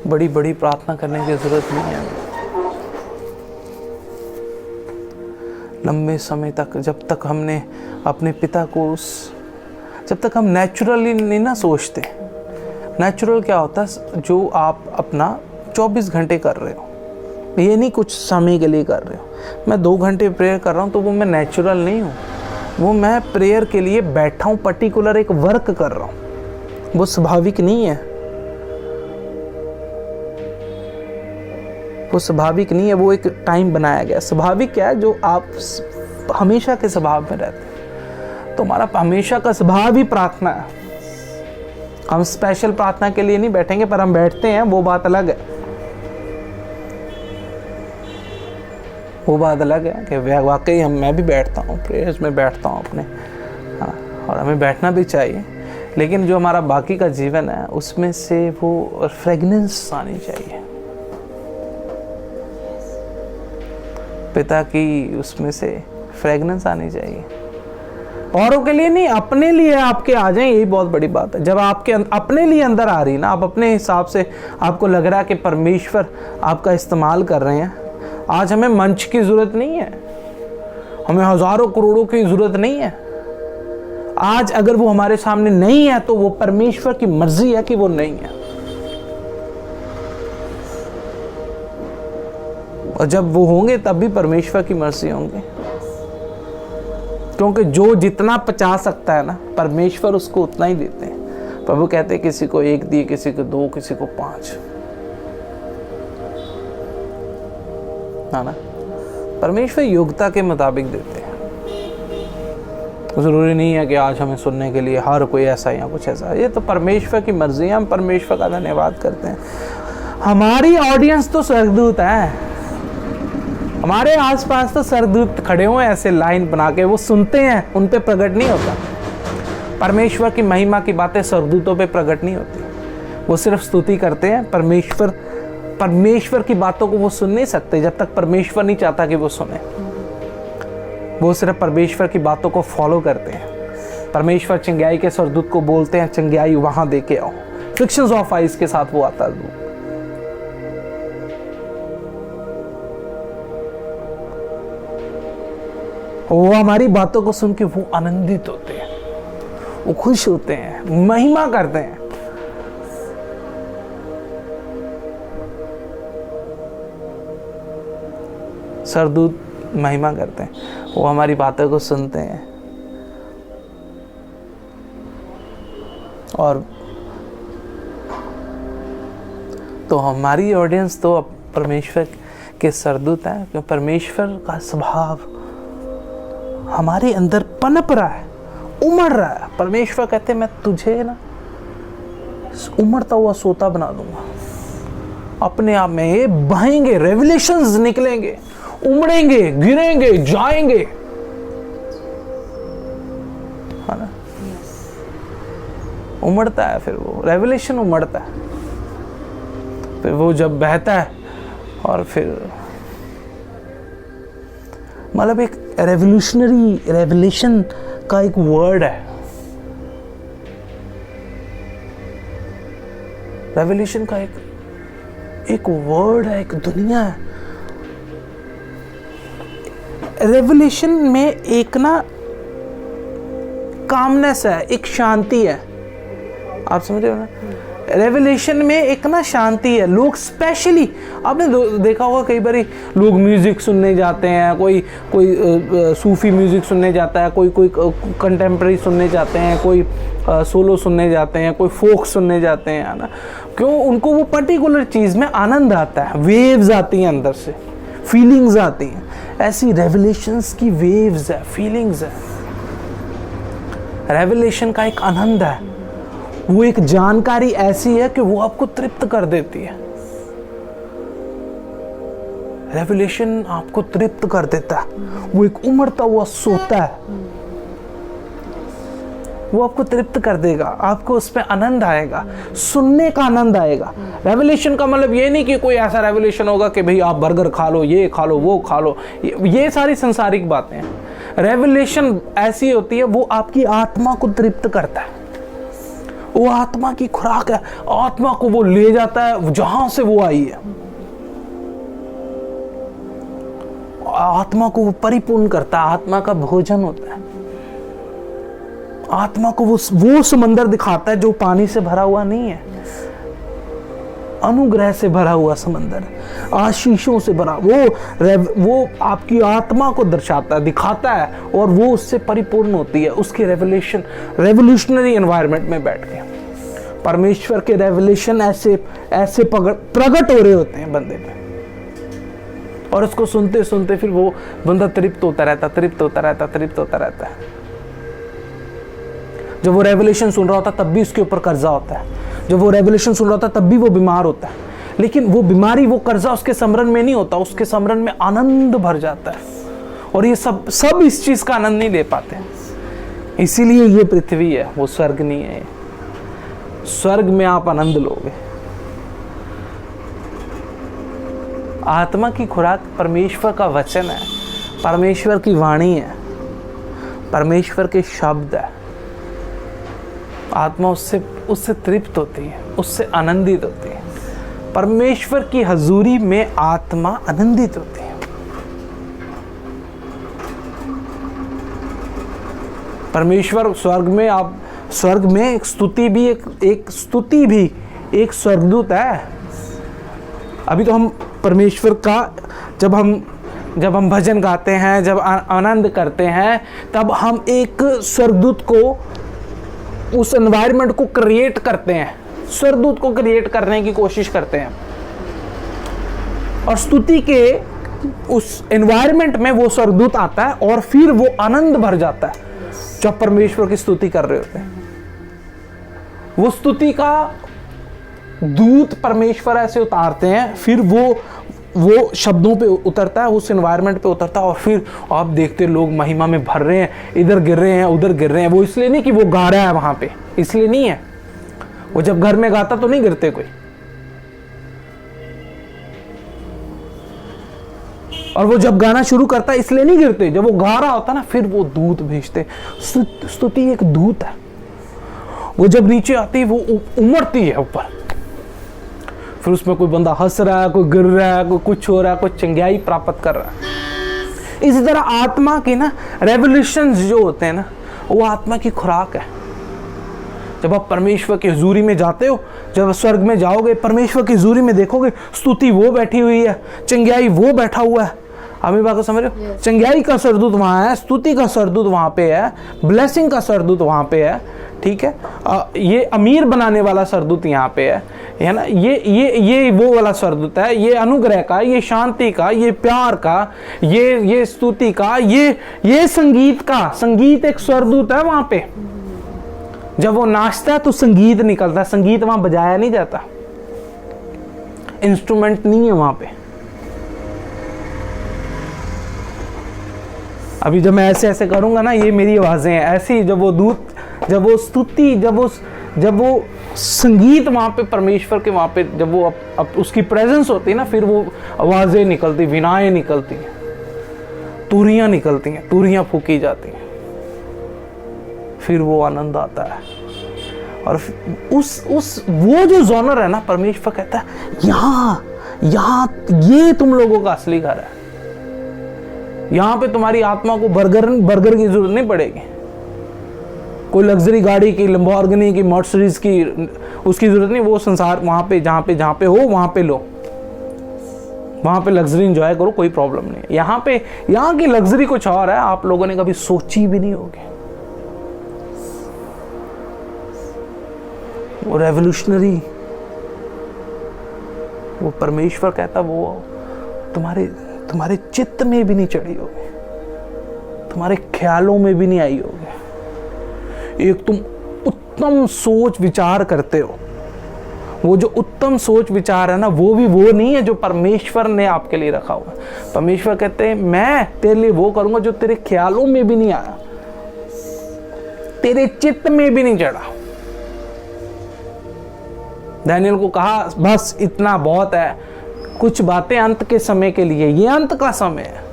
बड़ी बड़ी प्रार्थना करने की ज़रूरत नहीं है। लंबे समय तक जब तक हमने अपने पिता को जब तक हम नेचुरली नहीं ना सोचते। नेचुरल क्या होता है? जो आप अपना 24 घंटे कर रहे हो, ये नहीं कुछ समय के लिए कर रहे हो। मैं 2 घंटे प्रेयर कर रहा हूँ तो वो मैं नेचुरल नहीं हूँ, वो मैं प्रेयर के लिए बैठा हूँ, पर्टिकुलर एक वर्क कर रहा हूँ, वो स्वाभाविक नहीं है। वो स्वाभाविक नहीं है, वो एक टाइम बनाया गया। स्वाभाविक क्या है? जो आप हमेशा के स्वभाव में रहते हैं। तो हमारा हमेशा का स्वभाव ही प्रार्थना है। हम स्पेशल प्रार्थना के लिए नहीं बैठेंगे, पर हम बैठते हैं, वो बात अलग है। वो बात अलग है कि वाकई मैं भी बैठता हूँ, प्रेयर्स में बैठता हूँ अपने, हाँ, और हमें बैठना भी चाहिए। लेकिन जो हमारा बाकी का जीवन है उसमें से वो फ्रेगनेंस आनी चाहिए, पिता की उसमें से फ्रेगनेंस आनी चाहिए। औरों के लिए नहीं, अपने लिए आपके आ जाए, यही बहुत बड़ी बात है। जब आपके अपने लिए अंदर आ रही ना, आप अपने हिसाब से आपको लग रहा है कि परमेश्वर आपका इस्तेमाल कर रहे हैं। आज हमें मंच की जरूरत नहीं है, हमें हजारों करोड़ों की जरूरत नहीं है। आज अगर वो हमारे सामने नहीं है तो वो परमेश्वर की मर्जी है कि वो नहीं है। और जब वो होंगे तब भी परमेश्वर की मर्जी होंगे, क्योंकि जो जितना पचा सकता है ना, परमेश्वर उसको उतना ही देते हैं। प्रभु कहते हैं किसी को 1 दिए, किसी को 2, किसी को 5, है ना। परमेश्वर योग्यता के मुताबिक देते हैं। जरूरी नहीं है कि आज हमें सुनने के लिए हर कोई ऐसा या कुछ ऐसा, ये तो परमेश्वर की मर्जी है। हम परमेश्वर का धन्यवाद करते हैं। हमारी ऑडियंस तो स्वर्गदूत है, हमारे आसपास तो स्वर्गदूत खड़े हुए ऐसे लाइन बना के, वो सुनते हैं, उन पे प्रकट नहीं होता। परमेश्वर की महिमा की बातें स्वर्गदूतों पे प्रकट नहीं होती, वो सिर्फ स्तुति करते हैं। परमेश्वर की बातों को वो सुन नहीं सकते जब तक परमेश्वर नहीं चाहता कि वो सुने। वो सिर्फ परमेश्वर की बातों को फॉलो करते हैं। परमेश्वर चिंगाई के स्वर्गदूत को बोलते हैं, चिंगाई वहां दे के आओ, फ्रिक्शंस ऑफ आइस के साथ वो आता है। वो हमारी बातों को सुन के वो आनंदित होते हैं, वो खुश होते हैं, महिमा करते हैं। स्वर्गदूत महिमा करते हैं, वो हमारी बातों को सुनते हैं। और तो हमारी ऑडियंस तो परमेश्वर के स्वर्गदूत हैं, क्योंकि परमेश्वर का स्वभाव हमारे अंदर पनप रहा है, उमड़ रहा है। परमेश्वर कहते हैं मैं तुझे ना उमड़ता हुआ सोता बना दूंगा। अपने आप में ये बहेंगे, रेवलेशंस निकलेंगे, उमड़ेंगे, गिरेंगे, जाएंगे, है ना। उमड़ता है, फिर वो रेवलेशन उमड़ता है, फिर वो जब बहता है और फिर मतलब एक रेवोल्यूशनरी रेवलेशन का एक वर्ड है। रेवोल्यूशन का एक वर्ड है, एक दुनिया है। रेवोल्यूशन में एक ना कामनेस है, एक शांति है। आप समझ रहे हो ना? रेवोल्यूशन में एक ना शांति है। लोग स्पेशली आपने देखा होगा, कई बार लोग म्यूजिक सुनने जाते हैं, कोई सूफी म्यूजिक सुनने जाता है, कोई कंटेम्प्रेरी सुनने जाते हैं, कोई सोलो सुनने जाते हैं, कोई फोक सुनने जाते हैं, है ना। क्यों? उनको वो पर्टिकुलर चीज़ में आनंद आता है, वेव्स आती हैं अंदर से, फीलिंग्स आती हैं। ऐसी रेवोल्यूशंस की वेव्स है, फीलिंग्स है। रेवोल्यूशन का एक आनंद है, वो एक जानकारी ऐसी है कि वो आपको तृप्त कर देती है। रेवोल्यूशन आपको तृप्त कर देता है, वो एक उमड़ता हुआ सोता है, वो आपको तृप्त कर देगा, आपको उस पर आनंद आएगा, सुनने का आनंद आएगा। रेवोल्यूशन का मतलब ये नहीं कि कोई ऐसा रेवोल्यूशन होगा कि भाई आप बर्गर खा लो, ये खा लो, वो खा लो, ये सारी संसारिक बातें हैं। रेवोल्यूशन ऐसी होती है, वो आपकी आत्मा को तृप्त करता है, वो आत्मा की खुराक है। आत्मा को वो ले जाता है जहां से वो आई है, आत्मा को वो परिपूर्ण करता है, आत्मा का भोजन होता है। आत्मा को वो समंदर दिखाता है जो पानी से भरा हुआ नहीं है, अनुग्रह से भरा हुआ समंदर, आशीषों से भरा। वो आपकी आत्मा को दर्शाता है, दिखाता है, और वो उससे परिपूर्ण होती है उसके रेवोल्यूशनरी एनवायरनमेंट में बैठ के। परमेश्वर के रेवलेशन ऐसे प्रकट हो रहे होते हैं बंदे पे, और उसको सुनते सुनते फिर वो बंदा तृप्त होता रहता है। जब वो रेवलेशन सुन रहा होता है तब भी उसके ऊपर कर्जा होता है, जब वो रेवलेशन सुन रहा होता है तब भी वो बीमार होता है, लेकिन वो बीमारी, वो कर्जा उसके समरण में नहीं होता, उसके समरण में आनंद भर जाता है। और ये सब इस चीज का आनंद नहीं ले पाते, इसीलिए ये पृथ्वी है, वो स्वर्ग नहीं है। स्वर्ग में आप आनंद लोगे। आत्मा की खुराक परमेश्वर का वचन है, परमेश्वर की वाणी है, परमेश्वर के शब्द है। आत्मा उससे तृप्त होती है, उससे आनंदित होती है। परमेश्वर की हजूरी में आत्मा आनंदित होती है। परमेश्वर स्वर्ग में एक स्तुति भी एक स्वर्गदूत है। अभी तो हम परमेश्वर का जब हम भजन गाते हैं, जब आनंद करते हैं, तब हम एक स्वर्गदूत को, उस एनवायरनमेंट को क्रिएट करते हैं, स्वर्गदूत को क्रिएट करने की कोशिश करते हैं, और स्तुति के उस एनवायरनमेंट में वो स्वर्गदूत आता है और फिर वो आनंद भर जाता है जब परमेश्वर की स्तुति कर रहे होते हैं। वो स्तुति का दूत परमेश्वर ऐसे उतारते हैं, फिर वो शब्दों पे उतरता है, उस एनवायरनमेंट पे उतरता है, और फिर आप देखते लोग महिमा में भर रहे हैं, इधर गिर रहे हैं, उधर गिर रहे हैं। वो इसलिए नहीं कि वो गा रहा है वहां पे, इसलिए नहीं है। वो जब घर में गाता तो नहीं गिरते कोई, और वो जब गाना शुरू करता है इसलिए नहीं गिरते। जब वो गा रहा होता ना, फिर वो दूत भेजते। स्तुति एक दूत है, वो जब नीचे आती है वो उमड़ती है ऊपर, फिर उसमें कोई बंदा हंस रहा है, कोई गिर रहा है, कोई कुछ हो रहा है, कोई चंगाई प्राप्त कर रहा है। इसी तरह आत्मा की ना रेवोल्यूशंस जो होते हैं ना, वो आत्मा की खुराक है। जब आप परमेश्वर की हुजूरी में जाते हो, जब स्वर्ग में जाओगे, परमेश्वर की हुजूरी में देखोगे, स्तुति वो बैठी हुई है, चंगाई वो बैठा हुआ है। आप ये बात को समझ रहे हो? चंगाई का सरदूत वहां है, स्तुति का सरदूत वहां पे है, ब्लेसिंग का सरदूत वहां पे है, ठीक है। ये अमीर बनाने वाला सरदूत यहाँ पे है ना। ये वो वाला सरदूत है, ये अनुग्रह का, ये शांति का, ये प्यार का, ये स्तुति का, ये संगीत का। संगीत एक सरदूत है वहां पे। जब वो नाचता है तो संगीत निकलता है। संगीत वहां बजाया नहीं जाता, इंस्ट्रूमेंट नहीं है वहां पे। अभी जब मैं ऐसे करूंगा ना, ये मेरी आवाजें हैं ऐसी। जब वो दूत, जब वो स्तुति, जब वो संगीत वहां पे परमेश्वर के, वहां पे जब वो अब उसकी प्रेजेंस होती है ना, फिर वो आवाजें निकलती, विनाएं निकलती हैं, तुरियां निकलती हैं, तुरियां फूकी जाती हैं, फिर वो आनंद आता है। और वो जो जॉनर है ना, परमेश्वर कहता है यहाँ ये तुम लोगों का असली घर है। यहां पे तुम्हारी आत्मा को बर्गर की जरूरत नहीं पड़ेगी, कोई लग्जरी गाड़ी की, लंबोर्गिनी की, मर्सिडीज की, उसकी जरूरत नहीं। वो संसार वहां पे जहां पे हो, वहां पे लो, वहां पे लग्जरी एंजॉय करो, कोई प्रॉब्लम नहीं है। यहाँ की लग्जरी कुछ और है, आप लोगों ने कभी सोची भी नहीं होगी। वो रेवोल्यूशनरी, वो परमेश्वर कहता, वो तुम्हारे चित्त में भी नहीं चढ़ी होगी, तुम्हारे ख्यालों में भी नहीं आई होगी। एक तुम उत्तम सोच विचार करते हो, वो जो उत्तम सोच विचार है ना, वो भी वो नहीं है जो परमेश्वर ने आपके लिए रखा हुआ। परमेश्वर कहते हैं मैं तेरे लिए वो करूंगा जो तेरे ख्यालों में भी नहीं आया, तेरे चित्त में भी नहीं चढ़ा। दानियल को कहा बस इतना बहुत है, कुछ बातें अंत के समय के लिए, ये अंत का समय है।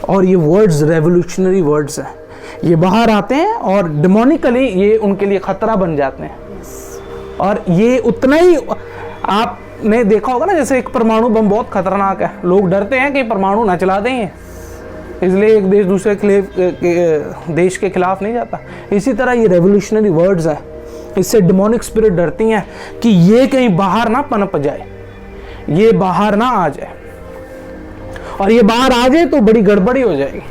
और ये वर्ड्स रेवोल्यूशनरी वर्ड्स हैं। ये बाहर आते हैं और डिमोनिकली ये उनके लिए खतरा बन जाते हैं। और ये उतना ही आपने देखा होगा ना, जैसे एक परमाणु बम बहुत खतरनाक है, लोग डरते हैं कि परमाणु ना चला दें, इसलिए एक देश दूसरे देश के खिलाफ नहीं जाता। इसी तरह ये रेवोल्यूशनरी वर्ड्स हैं, इससे डिमोनिक स्पिरिट डरती हैं कि ये कहीं बाहर ना पनप जाए, ये बाहर ना आ जाए, और ये बाहर आ जाए तो बड़ी गड़बड़ी हो जाएगी,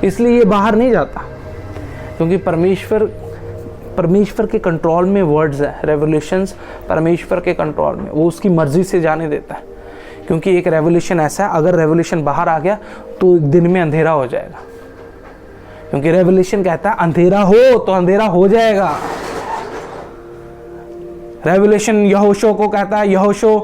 इसलिए ये बाहर नहीं जाता। क्योंकि परमेश्वर के कंट्रोल में वर्ड्स है, रेवोल्यूशंस परमेश्वर के कंट्रोल में, वो उसकी मर्जी से जाने देता है। क्योंकि एक रेवोल्यूशन ऐसा है, अगर रेवोल्यूशन बाहर आ गया तो दिन में अंधेरा हो जाएगा। क्योंकि रेवोल्यूशन कहता है अंधेरा हो तो अंधेरा हो जाएगा। रेवोल्यूशन यहोशू को कहता है, यहोशू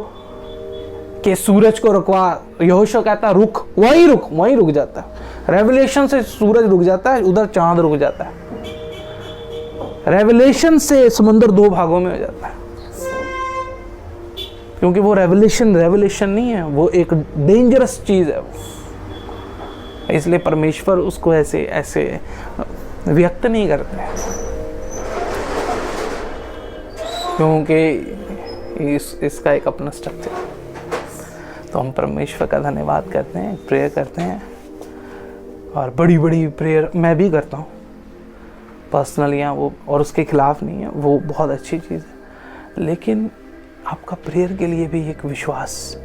के सूरज को रुकवा, यहोशू कहता है रुक, वहीं रुक जाता है। रेवोल्यूशन से सूरज रुक जाता है, उधर चांद रुक जाता है। रेवोल्यूशन से समुद्र दो भागों में हो जाता है। क्योंकि वो रेवोल्यूशन नहीं है, वो एक डेंजरस चीज है। इसलिए परमेश्वर उसको ऐसे व्यक्त नहीं करते, क्योंकि इसका एक अपना स्ट्रक्चर है। तो हम परमेश्वर का धन्यवाद करते हैं, प्रेयर करते हैं, और बड़ी बड़ी प्रेयर मैं भी करता हूँ पर्सनली, यहाँ वो, और उसके खिलाफ नहीं है, वो बहुत अच्छी चीज़ है। लेकिन आपका प्रेयर के लिए भी एक विश्वास,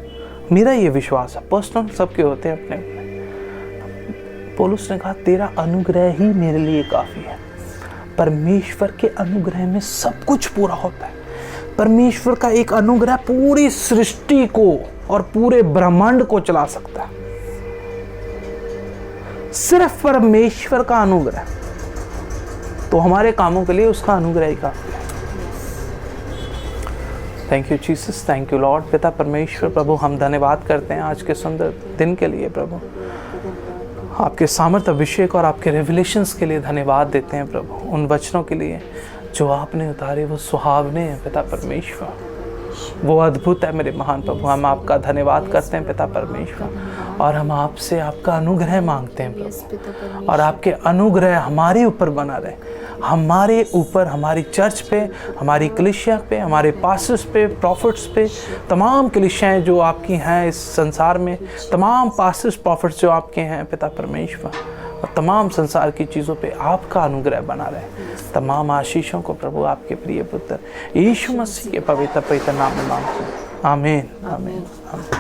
मेरा ये विश्वास है, पर्सनल सबके होते हैं अपने अपने। पौलुस ने कहा तेरा अनुग्रह ही मेरे लिए काफ़ी है। परमेश्वर के अनुग्रह में सब कुछ पूरा होता है। परमेश्वर का एक अनुग्रह पूरी सृष्टि को और पूरे ब्रह्मांड को चला सकता है। सिर्फ परमेश्वर का अनुग्रह, तो हमारे कामों के लिए उसका अनुग्रह ही काफी है। Thank you Jesus, thank you Lord. पिता परमेश्वर प्रभु, हम धन्यवाद करते हैं आज के सुंदर दिन के लिए प्रभु, आपके सामर्थ्य अभिषेक और आपके रेवलेशंस के लिए धन्यवाद देते हैं प्रभु। उन वचनों के लिए जो आपने उतारे वो सुहावने हैं पिता परमेश्वर, वो अद्भुत है मेरे महान प्रभु। हम आपका धन्यवाद करते हैं पिता परमेश्वर, और हम आपसे आपका अनुग्रह मांगते हैं प्रभु, और आपके अनुग्रह हमारे ऊपर बना रहे, हमारे ऊपर, हमारी चर्च पे, हमारी कलीसिया पे, हमारे पास्टर्स पे, प्रॉफिट्स पे, तमाम कलीसियाएं जो आपकी हैं इस संसार में, तमाम पास्टर्स प्रॉफिट्स जो आपके हैं पिता परमेश्वर, और तमाम संसार की चीज़ों पे आपका अनुग्रह बना रहे। तमाम आशीषों को प्रभु आपके प्रिय पुत्र यीशु मसीह के पवित्र नाम में मांगते हैं। आमीन, आमीन, आमीन।